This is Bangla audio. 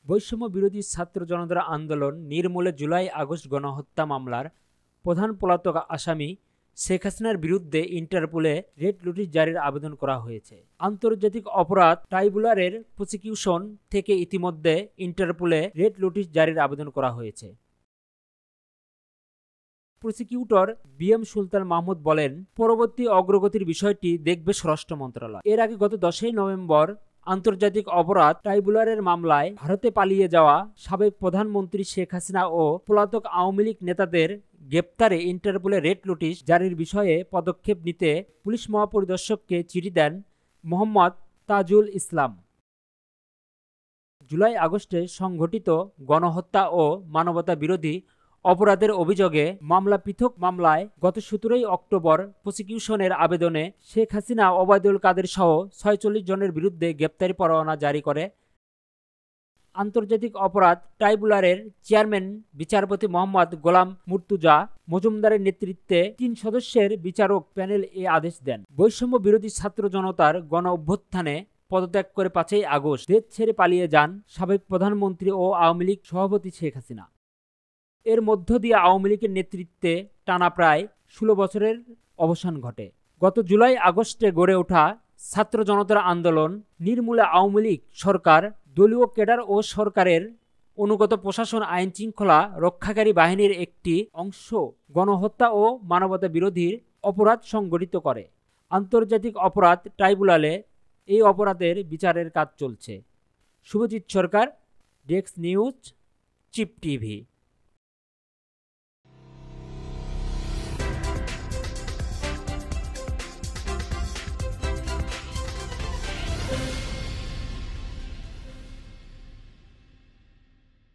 বৈষম্য বিরোধী ছাত্র জনতার আন্দোলন নির্মূলে জুলাই আগস্ট গণহত্যা মামলার প্রধান পলাতক আসামি শেখ হাসিনার বিরুদ্ধে ইন্টারপোলে রেড নোটিশ জারির আবেদন করা হয়েছে। আন্তর্জাতিক অপরাধ ট্রাইব্যুনালের প্রসিকিউশন থেকে ইতিমধ্যে ইন্টারপোলে রেড নোটিশ জারির আবেদন করা হয়েছে। প্রসিকিউটর বিএম সুলতান মাহমুদ বলেন, পরবর্তী অগ্রগতির বিষয়টি দেখবে স্বরাষ্ট্র মন্ত্রণালয়। এর আগে গত 10 নভেম্বর আন্তর্জাতিক অপরাধ ট্রাইব্যুনালের মামলায় ভারতে পালিয়ে যাওয়া সাবেক প্রধানমন্ত্রী শেখ হাসিনা ও পলাতক আওয়ামী লীগ নেতাদের গ্রেপ্তারে ইন্টারপোলে রেড নোটিশ জারির বিষয়ে পদক্ষেপ নিতে পুলিশ মহাপরিদর্শককে চিঠি দেন মোহাম্মদ তাজুল ইসলাম। জুলাই আগস্টে সংঘটিত গণহত্যা ও মানবতা বিরোধী অপরাধের অভিযোগে পৃথক মামলায় গত 17 অক্টোবর প্রসিকিউশনের আবেদনে শেখ হাসিনা, ওবায়দুল কাদের সহ 46 জনের বিরুদ্ধে গ্রেপ্তারি পরোয়ানা জারি করে। আন্তর্জাতিক অপরাধ ট্রাইব্যুনালের চেয়ারম্যান বিচারপতি মোহাম্মদ গোলাম মুর্তুজা মজুমদারের নেতৃত্বে 3 সদস্যের বিচারক প্যানেল এ আদেশ দেন। বৈষম্য বিরোধী ছাত্র জনতার গণ অভ্যুত্থানে পদত্যাগ করে 5 আগস্ট দেশ ছেড়ে পালিয়ে যান সাবেক প্রধানমন্ত্রী ও আওয়ামী লীগ সভাপতি শেখ হাসিনা। এর মধ্য দিয়ে আওয়ামী লীগের নেতৃত্বে টানা প্রায় 16 বছরের অবসান ঘটে। গত জুলাই আগস্টে গড়ে ওঠা ছাত্র জনতার আন্দোলন নির্মূলে আওয়ামী লীগ সরকার, দলীয় ক্যাডার ও সরকারের অনুগত প্রশাসন আইন শৃঙ্খলা রক্ষাকারী বাহিনীর একটি অংশ গণহত্যা ও মানবতা বিরোধী অপরাধ সংগঠিত করে। আন্তর্জাতিক অপরাধ ট্রাইব্যুনালে এই অপরাধের বিচারের কাজ চলছে। শুভজিৎ সরকার, ডেস্ক নিউজ, চিপ টিভি।